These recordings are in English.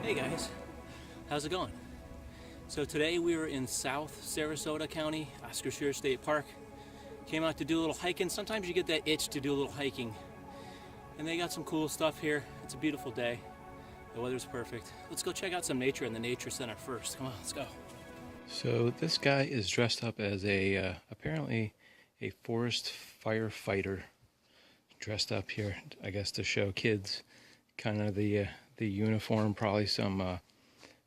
Hey guys, how's it going? So today we were in South Sarasota County, Oscar Scherer State Park. Came out to do a little hiking. Sometimes you get that itch to do a little hiking. And they got some cool stuff here. It's a beautiful day. The weather's perfect. Let's go check out some nature in the nature center first. Come on, let's go. So this guy is dressed up as apparently a forest firefighter. Dressed up here, I guess, to show kids kind of the uniform, probably some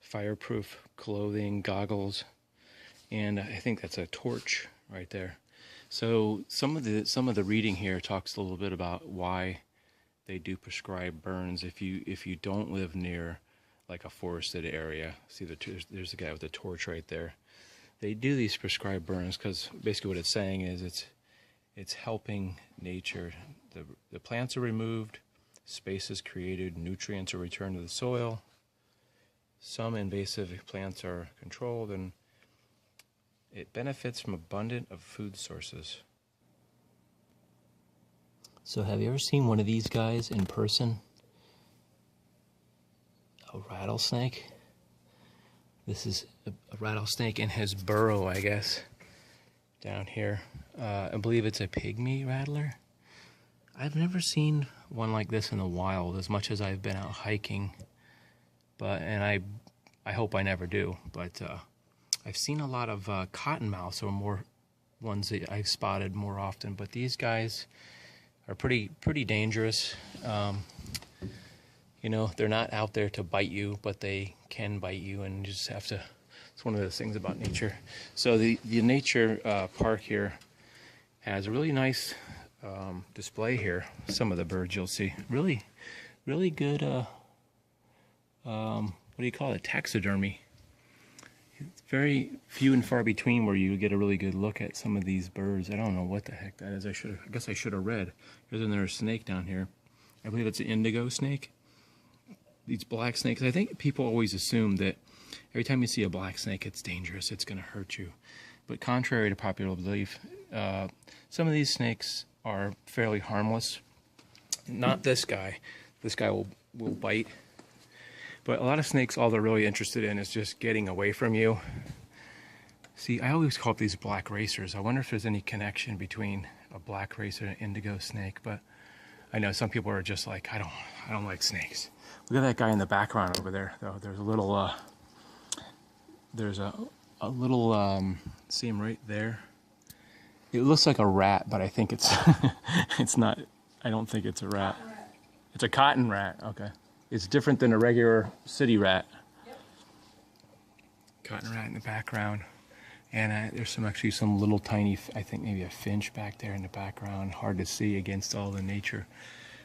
fireproof clothing, goggles, and I think that's a torch right there. So some of the reading here talks a little bit about why they do prescribe burns if you don't live near like a forested area. See, there's the guy with the torch right there. They do these prescribed burns because basically what it's saying is it's helping nature. The plants are removed, space is created, nutrients are returned to the soil, some invasive plants are controlled, and it benefits from abundance of food sources. So have you ever seen one of these guys in person? A rattlesnake? This is a rattlesnake in his burrow, I guess, down here. I believe it's a pygmy rattler. I've never seen one like this in the wild as much as I've been out hiking, and I hope I never do, but I've seen a lot of cottonmouths, or more ones that I've spotted more often, but these guys are pretty dangerous. You know, they're not out there to bite you, but they can bite you, and you just have to. It's one of those things about nature. So the nature park here has a really nice display here. Some of the birds you'll see. Really good, what do you call it? Taxidermy. It's very few and far between where you get a really good look at some of these birds. I don't know what the heck that is. I guess I should have read. There's another snake down here. I believe it's an indigo snake. These black snakes, I think people always assume that every time you see a black snake, it's dangerous, it's going to hurt you. But contrary to popular belief, some of these snakes are fairly harmless. Not this guy. This guy will bite. But a lot of snakes, all they're really interested in is just getting away from you. See, I always call these black racers. I wonder if there's any connection between a black racer and an indigo snake. But I know some people are just like, I don't like snakes. Look at that guy in the background over there, though. There's a little, see him right there? It looks like a rat, but I think it's, it's not, I don't think it's a rat. It's a cotton rat, okay. It's different than a regular city rat. Yep. Cotton rat in the background. And there's actually some little tiny, I think maybe a finch back there in the background. Hard to see against all the nature.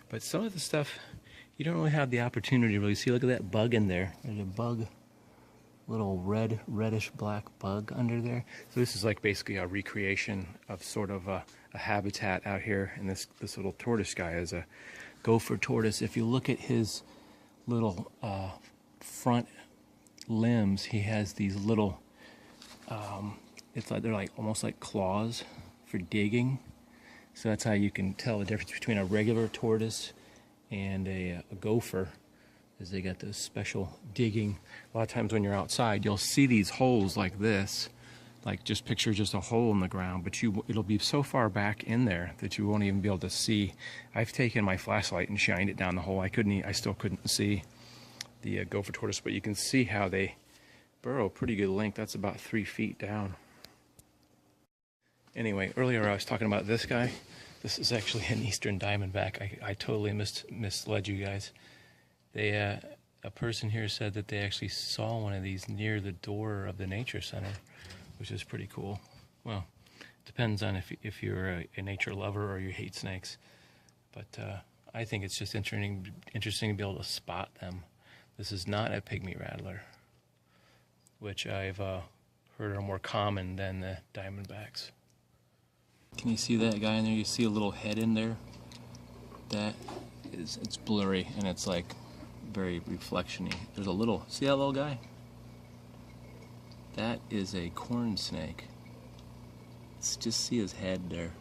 But some of the stuff, you don't really have the opportunity to really see. Look at that bug in there. There's a bug. Little reddish black bug under there. So this is like basically a recreation of sort of a habitat out here. And this little tortoise guy is a gopher tortoise. If you look at his little front limbs, he has these little, it's like they're like almost like claws for digging. So that's how you can tell the difference between a regular tortoise and a gopher. Is they got this special digging. A lot of times when you're outside, you'll see these holes like this, like just picture just a hole in the ground, but it'll be so far back in there that you won't even be able to see. I've taken my flashlight and shined it down the hole. I still couldn't see the gopher tortoise, but you can see how they burrow pretty good length. That's about 3 feet down. Anyway, earlier I was talking about this guy. This is actually an eastern diamondback. I totally misled you guys. A person here said that they actually saw one of these near the door of the nature center, which is pretty cool. Well, it depends on if you're a nature lover or you hate snakes. But I think it's just interesting to be able to spot them. This is not a pygmy rattler, which I've heard are more common than the diamondbacks. Can you see that guy in there? You see a little head in there? It's blurry and it's like very reflection-y. There's a little, see that little guy? That is a corn snake. Let's just see his head there.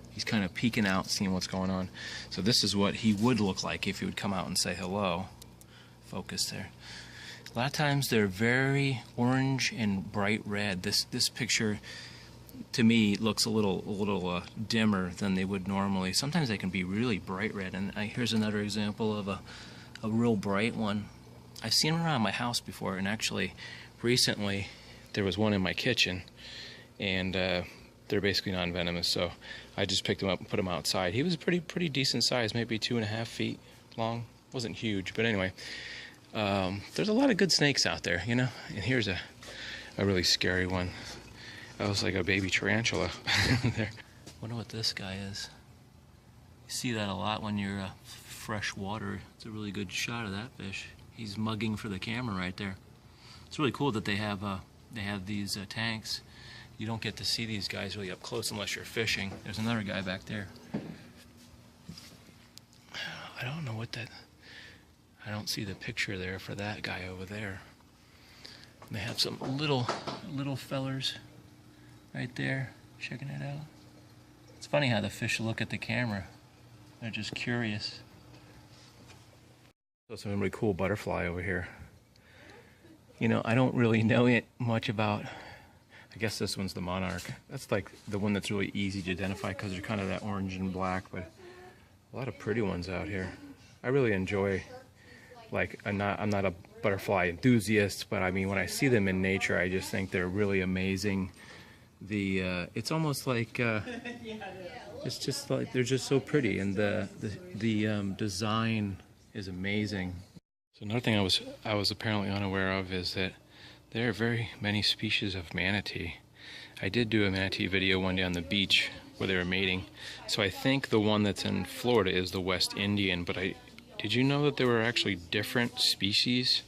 He's kind of peeking out, seeing what's going on. So this is what he would look like if he would come out and say hello. focus there. A lot of times they're very orange and bright red. This picture, to me, looks a little dimmer than they would normally. Sometimes they can be really bright red. And here's another example of a real bright one. I've seen them around my house before, and actually, recently, there was one in my kitchen, and they're basically non-venomous, so I just picked him up and put him outside. He was pretty decent size, maybe 2.5 feet long. Wasn't huge, but anyway. There's a lot of good snakes out there, you know. And here's a really scary one. That was like a baby tarantula there. Wonder what this guy is. You see that a lot when you're fresh water. It's a really good shot of that fish. He's mugging for the camera right there. It's really cool that they have these tanks. You don't get to see these guys really up close unless you're fishing. There's another guy back there. I don't know what that... I don't see the picture there for that guy over there. And they have some little fellers right there, checking it out. It's funny how the fish look at the camera. They're just curious. There's some really cool butterfly over here. You know, I don't really know it much about... I guess this one's the monarch. That's like the one that's really easy to identify because they're kind of that orange and black, but a lot of pretty ones out here. I really enjoy, like, I'm not a butterfly enthusiast, but I mean, when I see them in nature, I just think they're really amazing. It's almost like, it's just like, they're just so pretty, and the design is amazing. So another thing I was apparently unaware of is that there are very many species of manatee. I did do a manatee video one day on the beach where they were mating. So I think the one that's in Florida is the West Indian, but did you know that there were actually different species?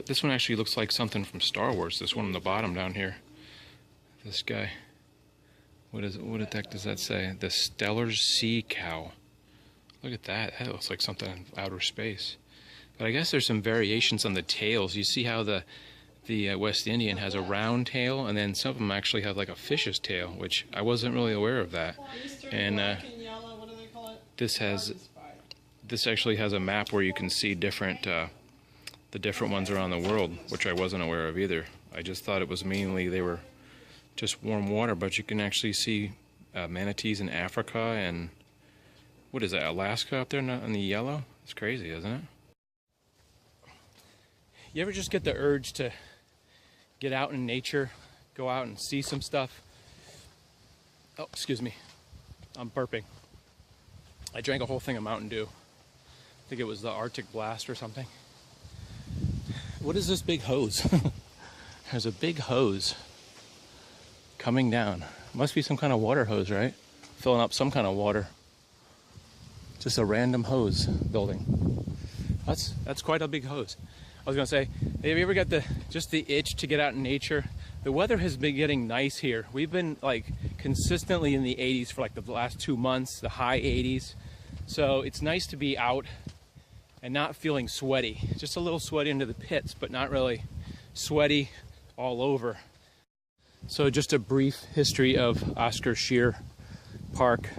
This one actually looks like something from Star Wars, this one on the bottom down here. This guy. What the heck does that say? The stellar sea cow. Look at that. That looks like something in outer space. But I guess there's some variations on the tails. You see how the West Indian has a round tail, and then some of them actually have like a fish's tail, which I wasn't really aware of that. And this actually has a map where you can see the different ones around the world, which I wasn't aware of either. I just thought it was mainly they were just warm water, but you can actually see manatees in Africa and what is that, Alaska up there in the yellow? It's crazy, isn't it? You ever just get the urge to get out in nature, go out and see some stuff? Oh, excuse me. I'm burping. I drank a whole thing of Mountain Dew. I think it was the Arctic Blast or something. What is this big hose? There's a big hose coming down. Must be some kind of water hose, right? Filling up some kind of water. Just a random hose building. That's quite a big hose. I was gonna say, have you ever got the itch to get out in nature? The weather has been getting nice here. We've been like consistently in the 80s for like the last 2 months, the high 80s. So it's nice to be out and not feeling sweaty. Just a little sweaty into the pits, but not really sweaty all over. So just a brief history of Oscar Scherer Park.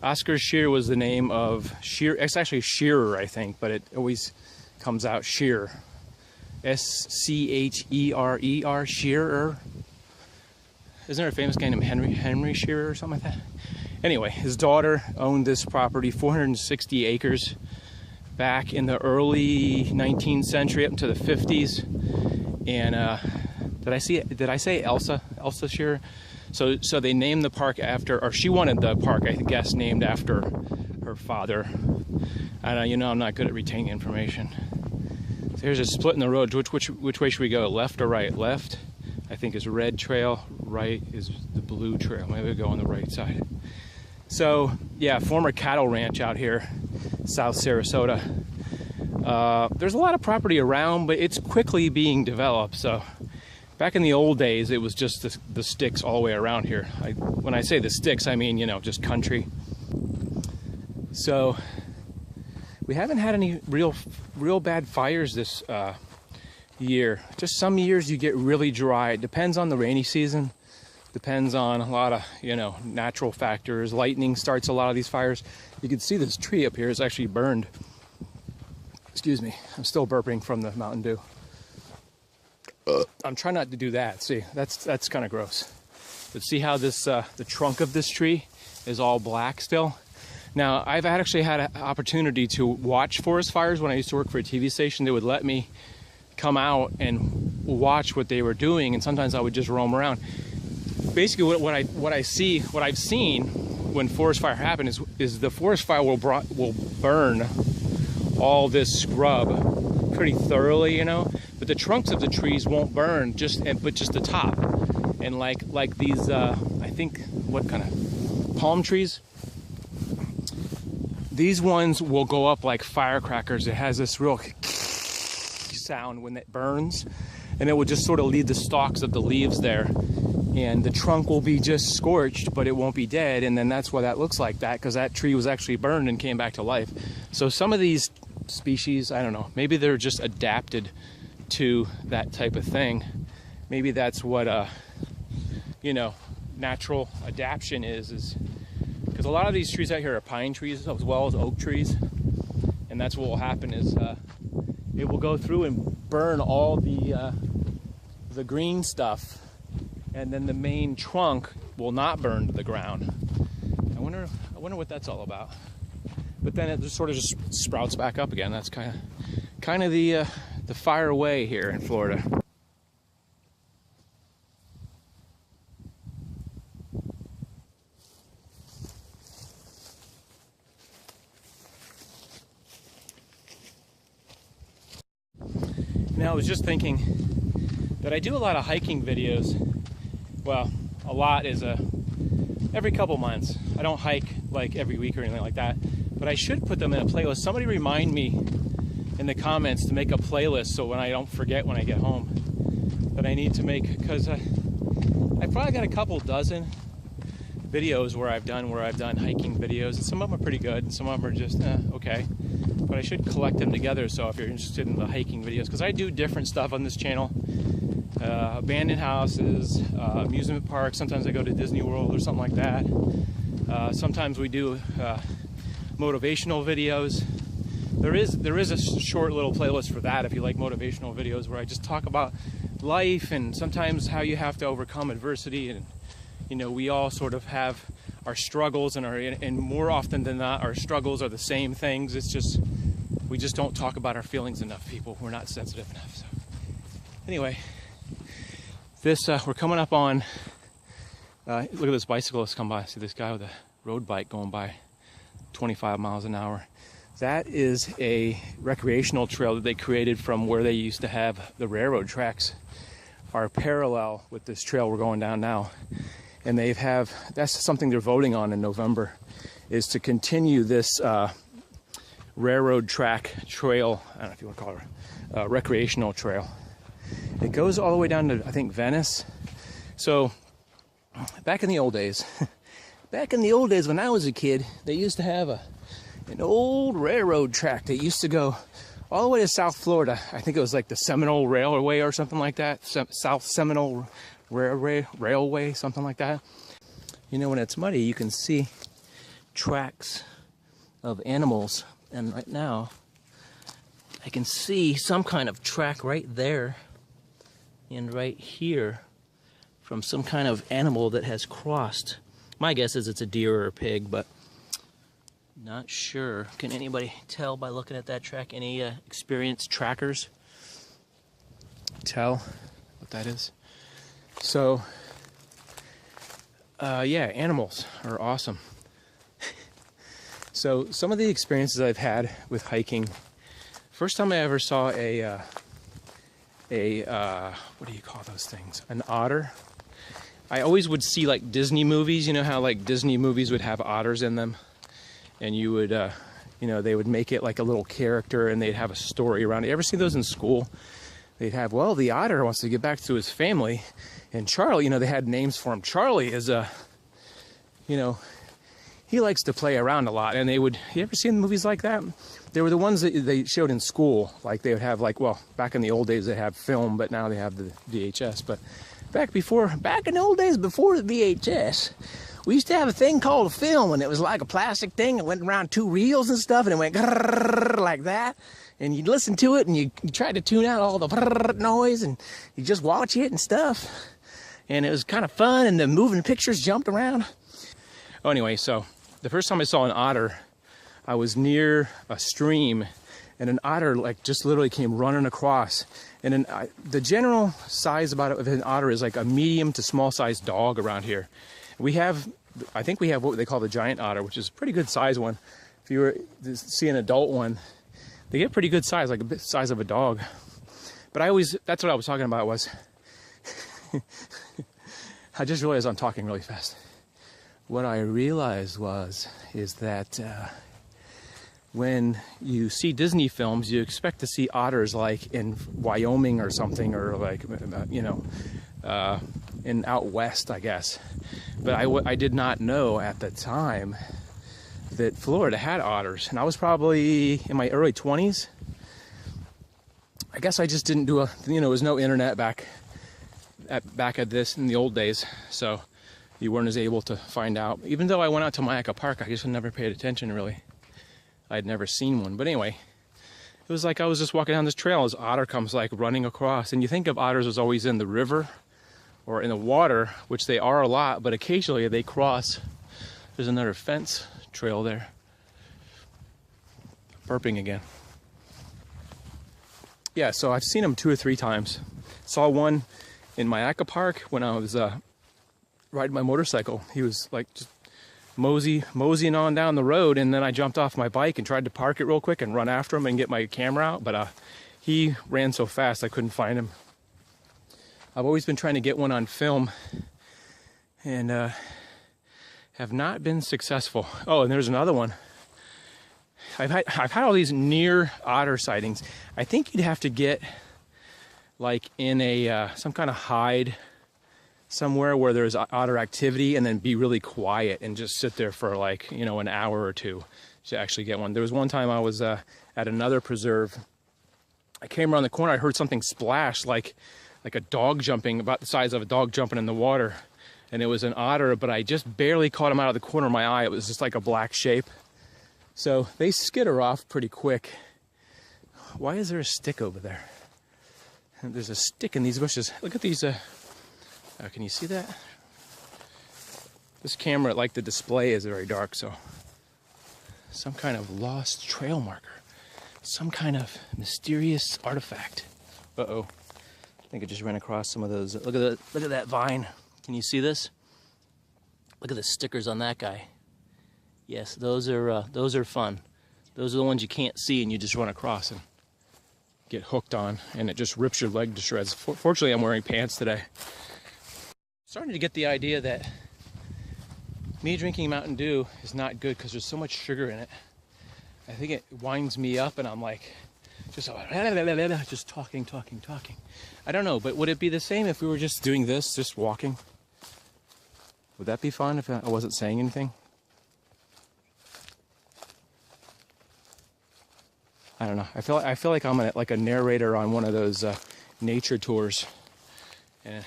Oscar Scherer was the name of Scherer. It's actually Scherer, I think, but it always comes out Scherer. S-C-H-E-R-E-R, Scherer. Isn't there a famous guy named Henry Scherer or something like that? Anyway, his daughter owned this property, 460 acres, back in the early 19th century up into the 50s. And did I say Elsa Scherer? So they named the park after, or she wanted the park, I guess, named after her father. And you know, I'm not good at retaining information. So here's a split in the road. Which way should we go? Left or right? Left, I think, is red trail. Right is the blue trail. Maybe we'll go on the right side. So yeah, former cattle ranch out here, South Sarasota. There's a lot of property around, but it's quickly being developed. So back in the old days, it was just the sticks all the way around here. When I say the sticks, I mean, you know, just country. So we haven't had any real bad fires this year. Just some years you get really dry. It depends on the rainy season. Depends on a lot of, you know, natural factors. Lightning starts a lot of these fires. You can see this tree up here is actually burned. Excuse me, I'm still burping from the Mountain Dew. I'm trying not to do that. See, that's kind of gross. But see how this, the trunk of this tree is all black still? Now, I've actually had an opportunity to watch forest fires when I used to work for a TV station. They would let me come out and watch what they were doing, and sometimes I would just roam around. Basically, what I've seen when forest fire happens is the forest fire will burn all this scrub pretty thoroughly, you know, but the trunks of the trees won't burn, but just the top. And like these, I think, what kind of palm trees? These ones will go up like firecrackers. It has this real sound when it burns, and it will just sort of leave the stalks of the leaves there, and the trunk will be just scorched, but it won't be dead. And then that's why that looks like that, because that tree was actually burned and came back to life. So some of these species, I don't know, maybe they're just adapted to that type of thing. Maybe that's what you know, natural adaptation is because a lot of these trees out here are pine trees as well as oak trees, and that's what will happen is it will go through and burn all the green stuff, and then the main trunk will not burn to the ground. I wonder what that's all about. But then it just sort of just sprouts back up again. That's kind of the fire way here in Florida. Now, I was just thinking that I do a lot of hiking videos. Well, a lot is every couple months. I don't hike like every week or anything like that, but I should put them in a playlist. Somebody remind me in the comments to make a playlist so when I don't forget when I get home that I need to make, because I probably got a couple dozen videos where I've done hiking videos, and some of them are pretty good and some of them are just okay. But I should collect them together, so if you're interested in the hiking videos, because I do different stuff on this channel. Abandoned houses, amusement parks, sometimes I go to Disney World or something like that. Sometimes we do motivational videos. There is a short little playlist for that if you like motivational videos, where I just talk about life and sometimes how you have to overcome adversity. And you know, we all sort of have our struggles, and more often than not our struggles are the same things. It's just we just don't talk about our feelings enough, people. We're not sensitive enough. So anyway, this we're coming up on look at this bicyclist come by. See this guy with a road bike going by 25 miles an hour. That is a recreational trail that they created from where they used to have the railroad tracks, are parallel with this trail we're going down now. And that's something they're voting on in November, is to continue this railroad track trail. I don't know if you want to call it a recreational trail. It goes all the way down to, I think, Venice. So back in the old days when I was a kid, they used to have an old railroad track that used to go all the way to South Florida. I think it was like the Seminole Railway or something like that. South Seminole Railway, something like that. You know, when it's muddy, you can see tracks of animals. And right now, I can see some kind of track right there and right here from some kind of animal that has crossed. My guess is it's a deer or a pig, but not sure. Can anybody tell by looking at that track? Any experienced trackers tell what that is? So, yeah, animals are awesome. So some of the experiences I've had with hiking, first time I ever saw a what do you call those things? An otter. I always would see like Disney movies, you know how like Disney movies would have otters in them, and you would, you know, they would make it like a little character and they'd have a story around it. You ever see those in school? They'd have, well, the otter wants to get back to his family, and Charlie, you know, they had names for him. Charlie is you know, he likes to play around a lot. And they would, you ever seen movies like that? They were the ones that they showed in school. Like they would have like, well, back in the old days they had film, but now they have the VHS. But back in the old days before the VHS, we used to have a thing called a film, and it was like a plastic thing. It went around two reels and stuff, and it went like that. and you listen to it, and you try to tune out all the noise, and you just watch it and stuff. And it was kind of fun, and the moving pictures jumped around. Oh, anyway, so the first time I saw an otter, I was near a stream, and an otter like just literally came running across. And the general size of an otter is like a medium to small sized dog around here. I think we have what they call the giant otter, which is a pretty good size one. If you were to see an adult one, they get pretty good size, like a bit size of a dog. But that's what I was talking about was, I just realized I'm talking really fast. What I realized is that when you see Disney films, you expect to see otters like in Wyoming or something, or like, in out west, I guess. But I did not know at the time that Florida had otters, and I was probably in my early 20s. I guess I just didn't do there was no internet back at this in the old days, so you weren't as able to find out. Even though I went out to Myakka Park, I just never paid attention really. I'd never seen one, but anyway, it was like I was just walking down this trail as otter comes like running across, and you think of otters as always in the river or in the water, which they are a lot, but occasionally they cross. There's another fence trail there. Burping again. Yeah, so I've seen them 2 or 3 times. Saw one in Myakka Park when I was riding my motorcycle. He was like just moseying on down the road, and then I jumped off my bike and tried to park it real quick and run after him and get my camera out, but he ran so fast I couldn't find him. I've always been trying to get one on film, and have not been successful. Oh, and there's another one. I've had all these near otter sightings. I think you'd have to get like in a some kind of hide somewhere where there's otter activity, and then be really quiet and just sit there for like an hour or two to actually get one. There was one time I was at another preserve. I came around the corner, I heard something splash like a dog jumping, about the size of a dog jumping in the water. And it was an otter, but I just barely caught him out of the corner of my eye. It was just like a black shape. So they skitter off pretty quick. Why is there a stick over there? There's a stick in these bushes. Look at these. Can you see that? This camera, like the display, is very dark, so some kind of lost trail marker. Some kind of mysterious artifact. Uh-oh. I think I just ran across some of those. Look at that vine. Can you see this? Look at the stickers on that guy. Yes, those are fun. Those are the ones you can't see and you just run across and get hooked on, and it just rips your leg to shreds. Fortunately, I'm wearing pants today. Starting to get the idea that me drinking Mountain Dew is not good because there's so much sugar in it. I think it winds me up, and I'm like just talking. I don't know, but would it be the same if we were just doing this, just walking? Would that be fun if I wasn't saying anything? I don't know. I feel like I'm like a narrator on one of those nature tours. And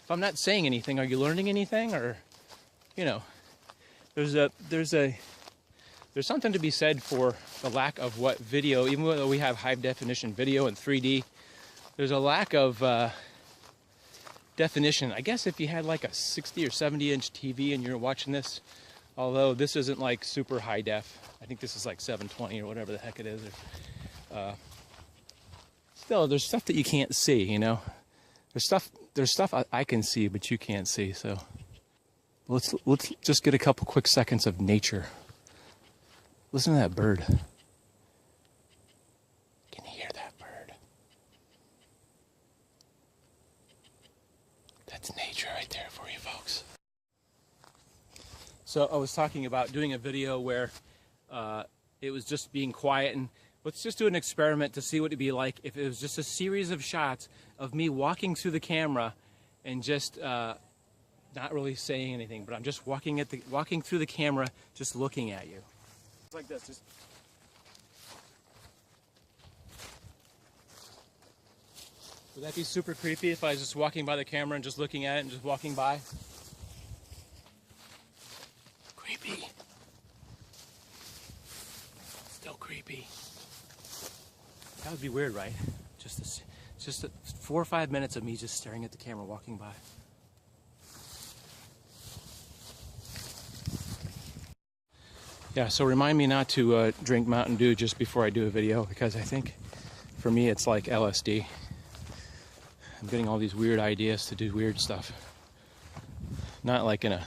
if I'm not saying anything, are you learning anything? Or, there's something to be said for the lack of what video, even though we have high definition video and 3D, there's a lack of definition. I guess if you had like a 60 or 70 inch TV and you're watching this, although this isn't like super high def, I think this is like 720 or whatever the heck it is. Still, there's stuff that you can't see, There's stuff I can see, but you can't see. So let's just get a couple quick seconds of nature. Listen to that bird. Can you hear that bird? That's nature right there for you folks. So I was talking about doing a video where it was just being quiet, and let's just do an experiment to see what it'd be like if it was just a series of shots of me walking through the camera and just not really saying anything, but I'm just walking through the camera, just looking at you. It's like this. Just... Would that be super creepy if I was just walking by the camera and just looking at it and just walking by? Creepy. Still creepy. That would be weird, right? Just 4 or 5 minutes of me just staring at the camera walking by. Yeah, so remind me not to drink Mountain Dew just before I do a video, because I think for me it's like LSD. I'm getting all these weird ideas to do weird stuff. Not like in a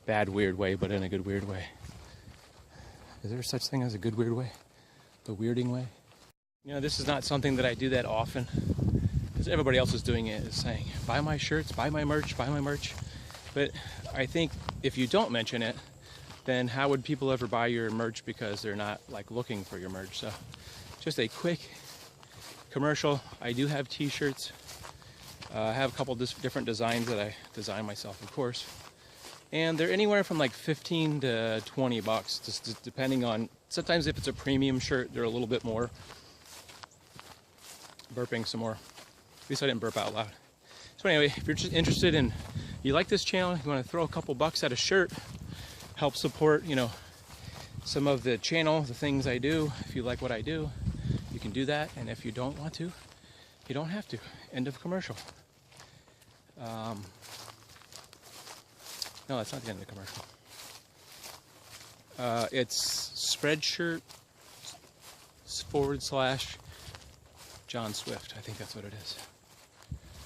bad weird way, but in a good weird way. Is there such thing as a good weird way? The weirding way? You know, this is not something that I do that often, because everybody else is doing it, is saying, buy my shirts, buy my merch, buy my merch. But I think if you don't mention it, then how would people ever buy your merch, because they're not like looking for your merch? So just a quick commercial. I do have t-shirts. I have a couple different designs that I design myself, of course. And they're anywhere from like 15 to 20 bucks, just depending on, sometimes if it's a premium shirt, they're a little bit more. Burping some more. At least I didn't burp out loud. So anyway, if you're just interested in, you like this channel, you want to throw a couple bucks at a shirt, help support, you know, some of the channel, the things I do. If you like what I do, you can do that. And if you don't want to, you don't have to. End of commercial. No, that's not the end of the commercial. It's Spreadshirt / John Swift. I think that's what it is.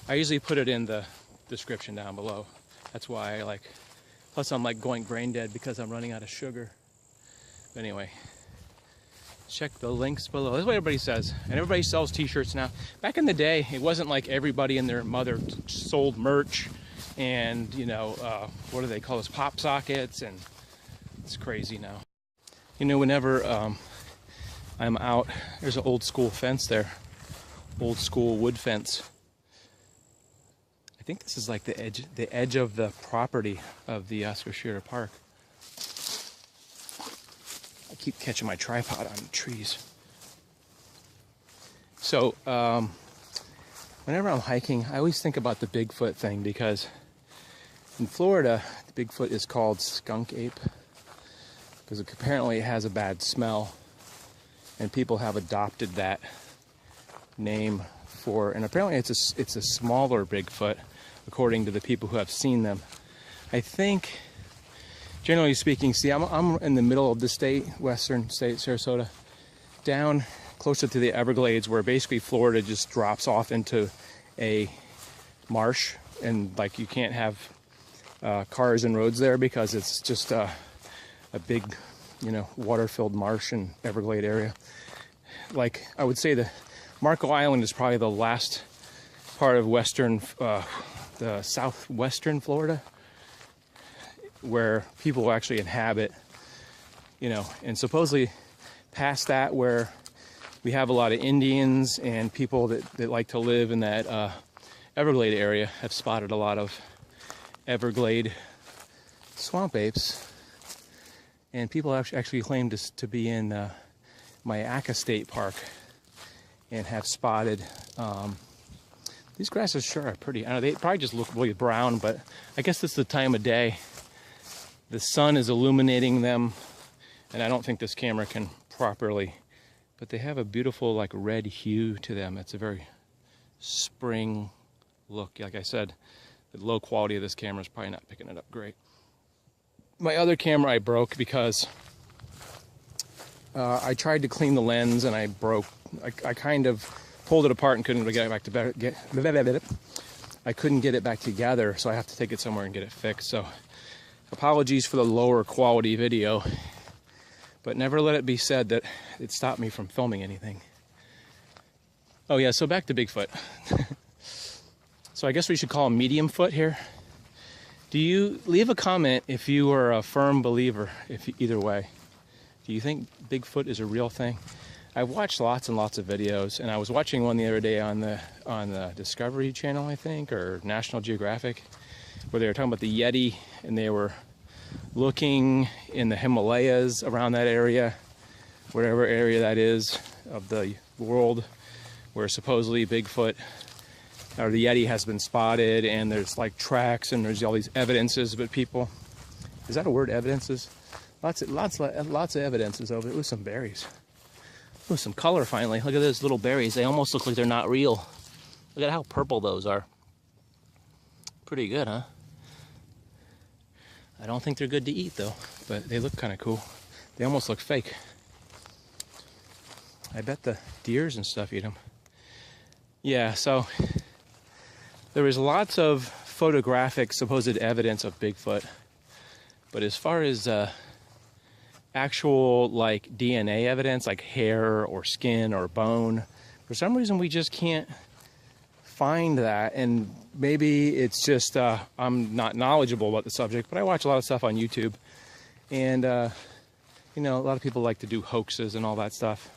I usually put it in the description down below. That's why I like, plus I'm like going brain dead because I'm running out of sugar. But anyway, check the links below. That's what everybody says. And everybody sells t-shirts now. Back in the day, it wasn't like everybody and their mother sold merch and, you know, what do they call this, pop sockets, and it's crazy now. You know, whenever I'm out, there's an old school fence there. Old school wood fence. I think this is like the edge of the property of the Oscar Scherer Park. I keep catching my tripod on trees. So, whenever I'm hiking, I always think about the Bigfoot thing, because in Florida, the Bigfoot is called skunk ape, because apparently it has a bad smell, and people have adopted that name for, and apparently it's a smaller Bigfoot, according to the people who have seen them. I think, generally speaking, see, I'm in the middle of the state, western state, Sarasota, down closer to the Everglades, where basically Florida just drops off into a marsh, and like you can't have cars and roads there because it's just a big, you know, water-filled marsh and Everglade area. Like, I would say the Marco Island is probably the last part of western, the southwestern Florida, where people actually inhabit, you know, and supposedly past that, where we have a lot of Indians and people that like to live in that Everglade area, have spotted a lot of Everglade swamp apes. And people actually claim to be in Myakka State Park and have spotted, these grasses sure are pretty. I know they probably just look really brown, but I guess it's the time of day. The sun is illuminating them, and I don't think this camera can properly, but they have a beautiful like red hue to them. It's a very spring look. Like I said, the low quality of this camera is probably not picking it up great. My other camera I broke because I tried to clean the lens and I broke. I kind of pulled it apart and couldn't get it back to I couldn't get it back together, so I have to take it somewhere and get it fixed. So apologies for the lower quality video, but never let it be said that it stopped me from filming anything. Oh yeah, so back to Bigfoot. So I guess we should call him medium foot here. Do you leave a comment if you are a firm believer, either way? Do you think Bigfoot is a real thing? I've watched lots and lots of videos, and I was watching one the other day on the Discovery Channel, I think, or National Geographic, where they were talking about the Yeti, and they were looking in the Himalayas around that area, whatever area that is of the world, where supposedly Bigfoot or the Yeti has been spotted, and there's like tracks and there's all these evidences, but people, is that a word, evidences? Lots of evidences over it. Ooh, some berries. Oh, some color finally. Look at those little berries. They almost look like they're not real. Look at how purple those are. Pretty good, huh? I don't think they're good to eat though, but they look kind of cool. They almost look fake. I bet the deers and stuff eat them. Yeah, so there was lots of photographic supposed evidence of Bigfoot, but as far as actual like DNA evidence, like hair or skin or bone, for some reason we just can't find that. And maybe it's just I'm not knowledgeable about the subject, but I watch a lot of stuff on YouTube, and you know, a lot of people like to do hoaxes and all that stuff.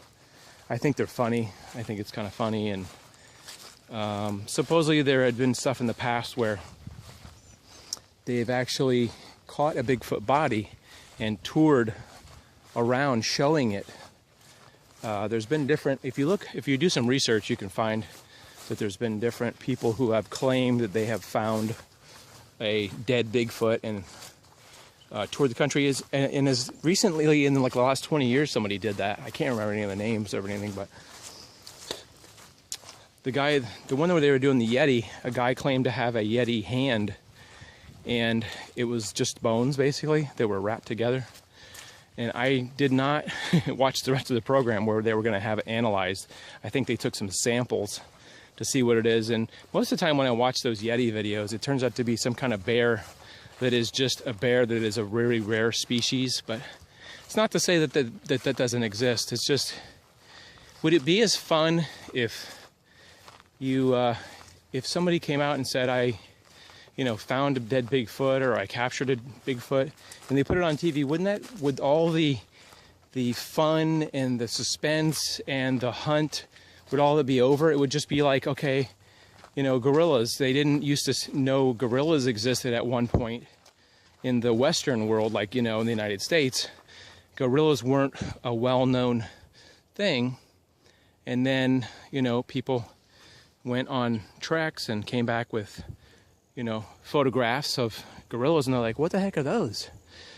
I think they're funny. I think it's kind of funny. And supposedly there had been stuff in the past where they've actually caught a Bigfoot body and toured around showing it. There's been different, if you do some research, you can find that there's been different people who have claimed that they have found a dead Bigfoot and toured the country. And as recently in like the last 20 years, somebody did that. I can't remember any of the names or anything, but the one where they were doing the Yeti, a guy claimed to have a Yeti hand, and it was just bones basically that were wrapped together. And I did not watch the rest of the program where they were going to have it analyzed. I think they took some samples to see what it is. And most of the time when I watch those Yeti videos, it turns out to be some kind of bear that is just a bear that is a very rare species. But it's not to say that that doesn't exist. It's just, would it be as fun if if somebody came out and said, I found a dead Bigfoot, or I captured a Bigfoot, and they put it on TV? Would all the fun and the suspense and the hunt, would all that be over? It would just be like, okay, gorillas. They didn't used to know gorillas existed at one point in the Western world, like, in the United States. Gorillas weren't a well-known thing. And then, people went on treks and came back with, photographs of gorillas, and they're like, what the heck are those?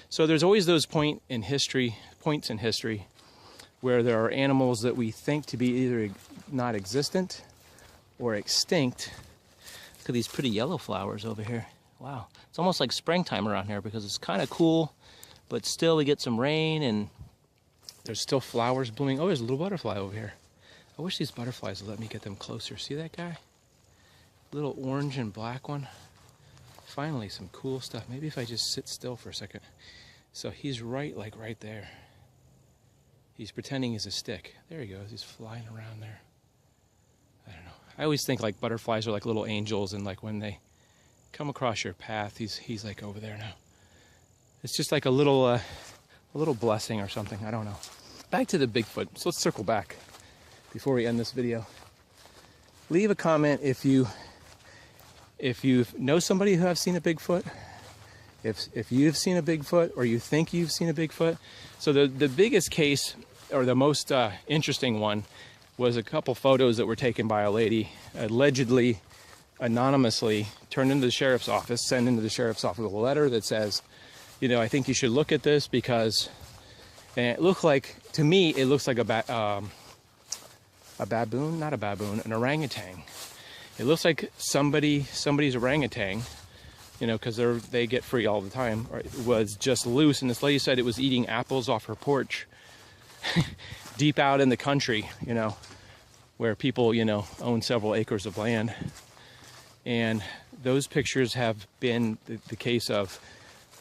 So there's always those points in history where there are animals that we think to be either not existent or extinct. Look at these pretty yellow flowers over here. Wow, it's almost like springtime around here because it's kind of cool, but still we get some rain and there's still flowers blooming. Oh, there's a little butterfly over here. I wish these butterflies would let me get them closer. See that guy? Little orange and black one. Finally, some cool stuff. Maybe if I just sit still for a second. So he's right there. He's pretending he's a stick. There he goes. He's flying around there. I don't know. I always think like butterflies are like little angels, and like when they come across your path, he's like over there now. It's just like a little blessing or something. I don't know. Back to the Bigfoot. So let's circle back before we end this video. Leave a comment if you know somebody who have seen a Bigfoot, if you've seen a Bigfoot, or you think you've seen a Bigfoot. So the biggest case, or the most interesting one, was a couple photos that were taken by a lady, allegedly anonymously, turned into the sheriff's office, sent into the sheriff's office with a letter that says, I think you should look at this because, and it looked like, to me, it looks like a baboon, not a baboon, an orangutan. It looks like somebody's orangutan, because they get free all the time, or it was just loose. And this lady said it was eating apples off her porch, deep out in the country, where people, own several acres of land. And those pictures have been the case of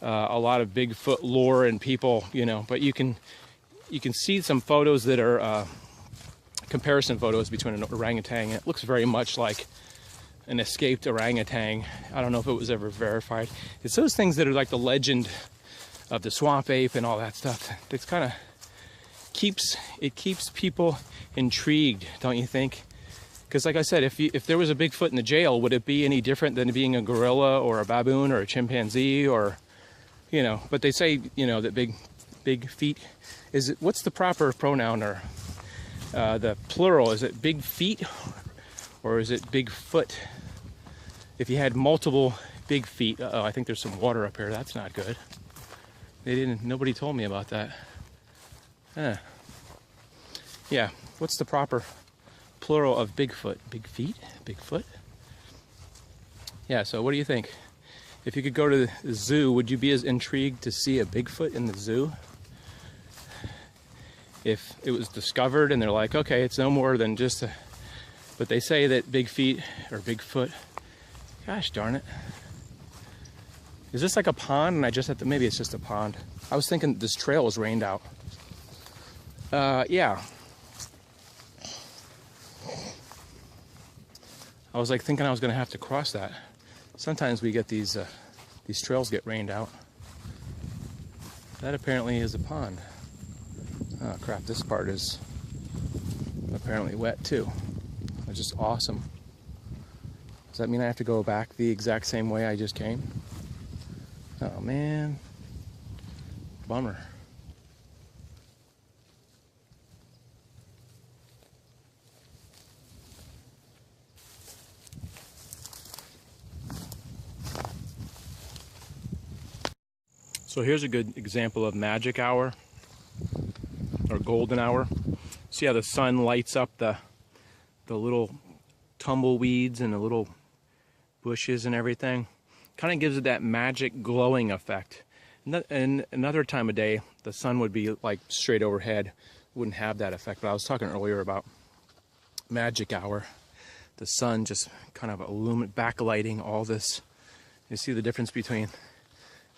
a lot of Bigfoot lore and people, but you can see some photos that are comparison photos between an orangutan, and it looks very much like an escaped orangutan. I don't know if it was ever verified. It's those things that are like the legend of the swamp ape and all that stuff. It's kind of keeps people intrigued, don't you think? Because like I said, if there was a Bigfoot in the jail, would it be any different than being a gorilla or a baboon or a chimpanzee, or but they say that big feet is it, what's the proper pronoun, or the plural? Is it big feet or is it big foot? If you had multiple big feet, I think there's some water up here. That's not good. Nobody told me about that. Yeah, what's the proper plural of Bigfoot? Big feet? Bigfoot? Yeah, so what do you think? If you could go to the zoo, would you be as intrigued to see a Bigfoot in the zoo? If it was discovered and they're like, okay, it's no more than just a... But they say that big feet or Bigfoot... Gosh darn it. Is this like a pond? And I just have to... Maybe it's just a pond. I was thinking this trail was rained out. Yeah. I was like thinking I was going to have to cross that. Sometimes we get these trails get rained out. That apparently is a pond. Oh crap, this part is apparently wet too. It's just awesome. Does that mean I have to go back the exact same way I just came? Oh man. Bummer. So here's a good example of magic hour or golden hour. See how the sun lights up the little tumbleweeds and the little bushes and everything? Kind of gives it that magic glowing effect. And another time of day, the sun would be like straight overhead. Wouldn't have that effect. But I was talking earlier about magic hour. The sun just kind of backlighting all this. You see the difference between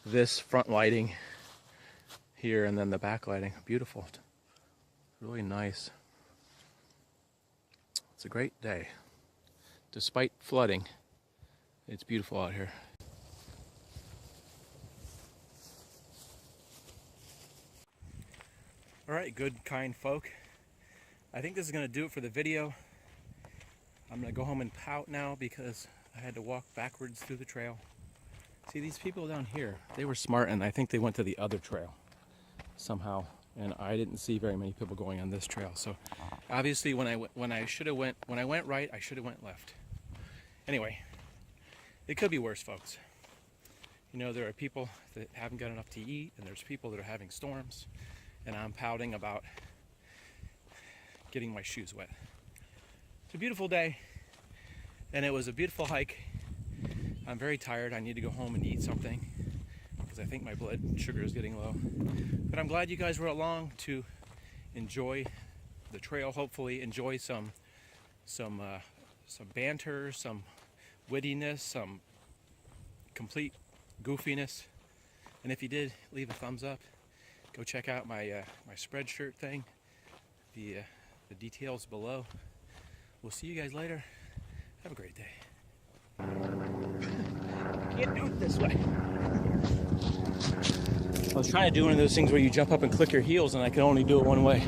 this front lighting here and then the back lighting. Beautiful. Really nice. It's a great day. Despite flooding, it's beautiful out here. Alright, good, kind folk. I think this is going to do it for the video. I'm going to go home and pout now because I had to walk backwards through the trail. See, these people down here, they were smart, and I think they went to the other trail somehow. And I didn't see very many people going on this trail. So obviously, when I went right, I should have went left. Anyway, it could be worse, folks. You know, there are people that haven't got enough to eat, and there's people that are having storms, and I'm pouting about getting my shoes wet. It's a beautiful day, and it was a beautiful hike. I'm very tired. I need to go home and eat something because I think my blood sugar is getting low. But I'm glad you guys were along to enjoy the trail. Hopefully, enjoy some banter, some wittiness, some complete goofiness. And if you did, leave a thumbs up. Go check out my my Spreadshirt thing. The details below. We'll see you guys later. Have a great day. Can't do it this way. I was trying to do one of those things where you jump up and click your heels, and I can only do it one way.